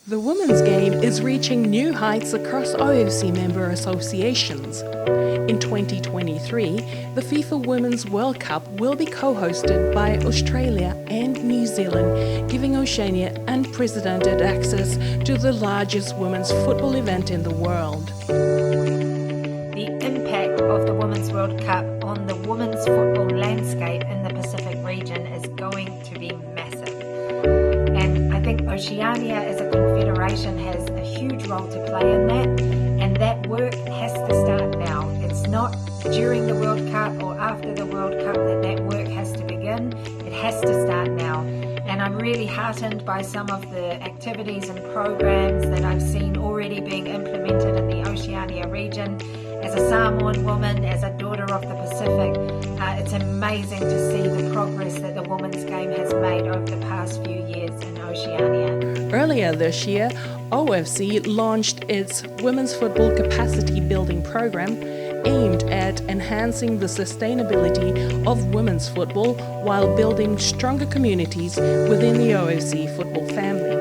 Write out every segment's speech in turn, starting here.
The women's game is reaching new heights across OFC member associations. In 2023, the FIFA Women's World Cup will be co-hosted by Australia and New Zealand, giving Oceania unprecedented access to the largest women's football event in the world. The impact of the Women's World Cup on the women's football landscape in the Pacific region is going to be massive. And I think Oceania as a confederation has a huge role to play in that, and that work has to start now. It's not during the World Cup or after the World Cup that work has to begin. It has to start now. And I'm really heartened by some of the activities and programs that I've seen already being implemented in the Oceania region. As a Samoan woman, as a daughter of the Pacific, it's amazing to see the progress that the women's game has made over the past few years in Oceania. Earlier this year, OFC launched its Women's Football Capacity Building Program aimed at enhancing the sustainability of women's football while building stronger communities within the OFC football family.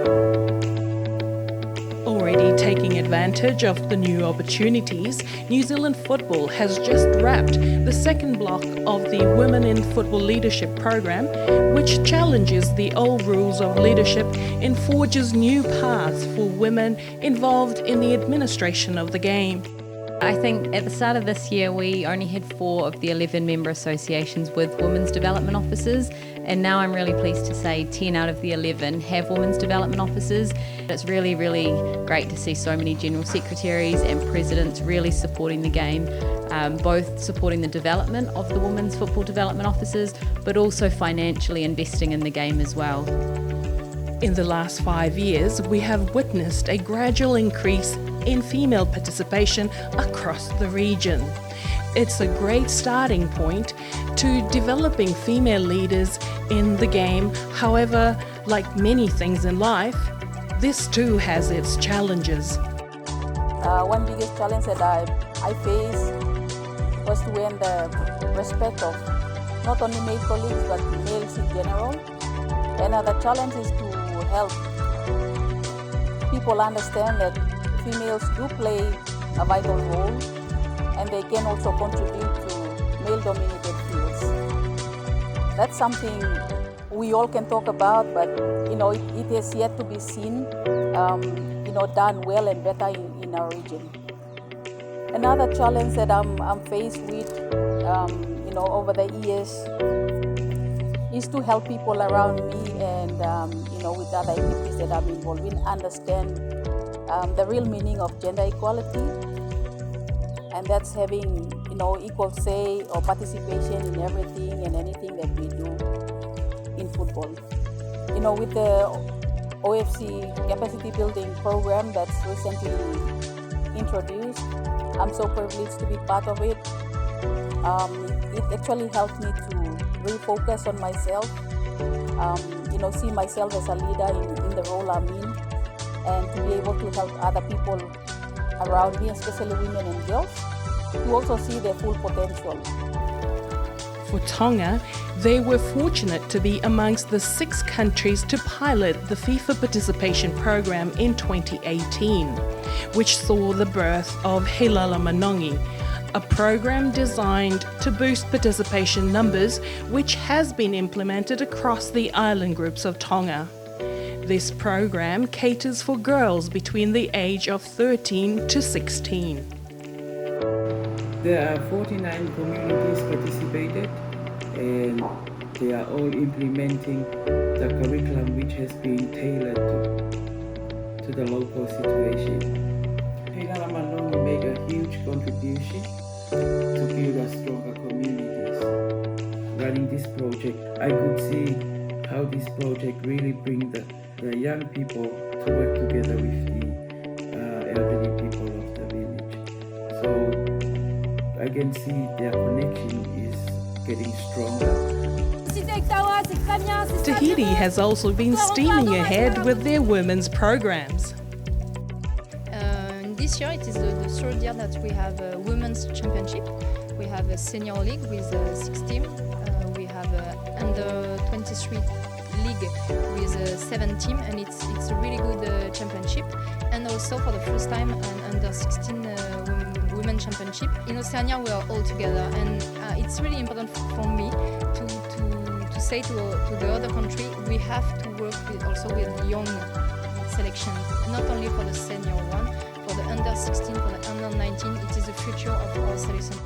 Already taking advantage of the new opportunities, New Zealand Football has just wrapped the second block of the Women in Football Leadership Program, which challenges the old rules of leadership and forges new paths for women involved in the administration of the game. I think at the start of this year we only had 4 of the 11 member associations with women's development officers, and now I'm really pleased to say 10 out of the 11 have women's development officers. It's really, really great to see so many general secretaries and presidents really supporting the game, both supporting the development of the women's football development officers, but also financially investing in the game as well. In the last 5 years, we have witnessed a gradual increase in female participation across the region. It's a great starting point to developing female leaders in the game. However, like many things in life, this too has its challenges. One biggest challenge that I face was to win the respect of not only male colleagues but males in general. Another challenge is to help people understand that females do play a vital role and they can also contribute to male-dominated fields. That's something we all can talk about, but it has yet to be seen, done well and better in our region. Another challenge that I'm faced with, over the years, is to help people around me and with other activities that I'm involved in understand the real meaning of gender equality, and that's having equal say or participation in everything and anything that we do in football. With the OFC capacity building program that's recently introduced, I'm so privileged to be part of it. It actually helped me to refocus on myself, see myself as a leader in the role I'm in, and to be able to help other people around me, especially women and girls, to also see their full potential. For Tonga, they were fortunate to be amongst the 6 countries to pilot the FIFA participation program in 2018, which saw the birth of Helala Manongi, a program designed to boost participation numbers, which has been implemented across the island groups of Tonga. This program caters for girls between the age of 13 to 16. There are 49 communities participated, and they are all implementing the curriculum which has been tailored to the local situation. Helala Manongi make a huge contribution to build a stronger communities. Running this project, I could see how this project really brings the young people to work together with the elderly people of the village. So I can see their connection is getting stronger. Tahiti has also been steaming ahead with their women's programs. This year it is the 3rd year that we have a women's championship. We have a senior league with 6 teams. We have under 23 league with 7 teams, and it's a really good championship. also for the first time an under 16 women championship. In Oceania we are all together, and it's really important for me to say to the other country we have to work also with young selection, not only for the senior one, for the under 16, for the under 19. It is the future of our selection.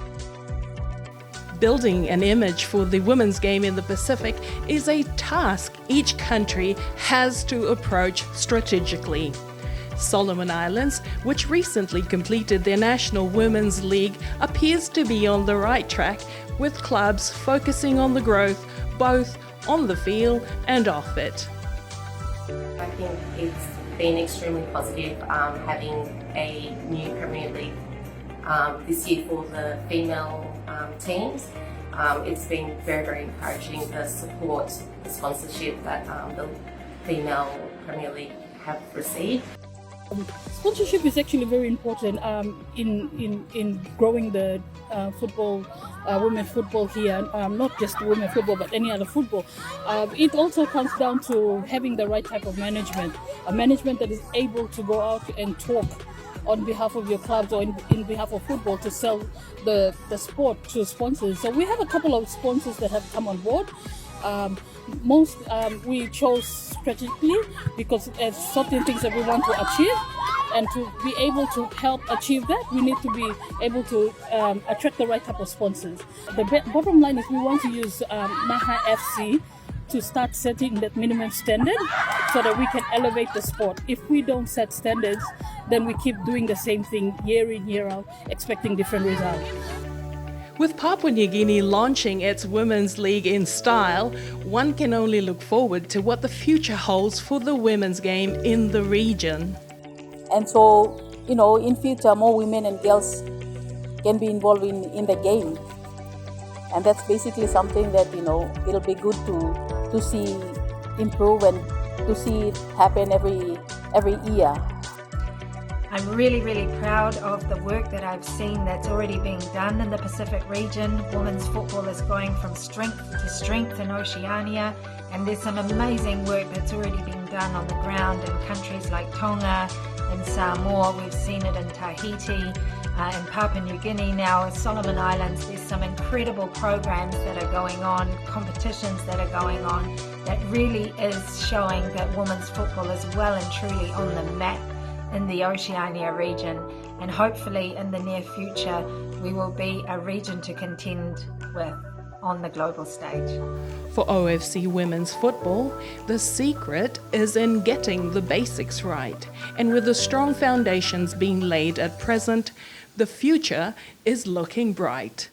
Building an image for the women's game in the Pacific is a task each country has to approach strategically. Solomon Islands, which recently completed their National Women's League, appears to be on the right track, with clubs focusing on the growth both on the field and off it. I think it's been extremely positive having a new Premier League this year for the female teams. It's been very, very encouraging, the support, the sponsorship that the female Premier League have received. Sponsorship is actually very important in growing the football, women's football here, not just women's football but any other football. It also comes down to having the right type of management, a management that is able to go out and talk on behalf of your clubs or in behalf of football to sell the sport to sponsors. So we have a couple of sponsors that have come on board. Most we chose strategically because there's certain things that we want to achieve, and to be able to help achieve that, we need to be able to attract the right type of sponsors. The bottom line is we want to use Maha FC to start setting that minimum standard so that we can elevate the sport. If we don't set standards, then we keep doing the same thing year in, year out, expecting different results. With Papua New Guinea launching its Women's League in style, one can only look forward to what the future holds for the women's game in the region. And so, in future, more women and girls can be involved in the game. And that's basically something that, it'll be good to see improve and to see it happen every year. I'm really, really proud of the work that I've seen that's already being done in the Pacific region. Women's football is going from strength to strength in Oceania, and there's some amazing work that's already been done on the ground in countries like Tonga and Samoa. We've seen it in Tahiti, in Papua New Guinea now, Solomon Islands. There's some incredible programs that are going on, competitions that are going on, that really is showing that women's football is well and truly on the map in the Oceania region, and hopefully in the near future we will be a region to contend with on the global stage. For OFC women's football, the secret is in getting the basics right, and with the strong foundations being laid at present, the future is looking bright.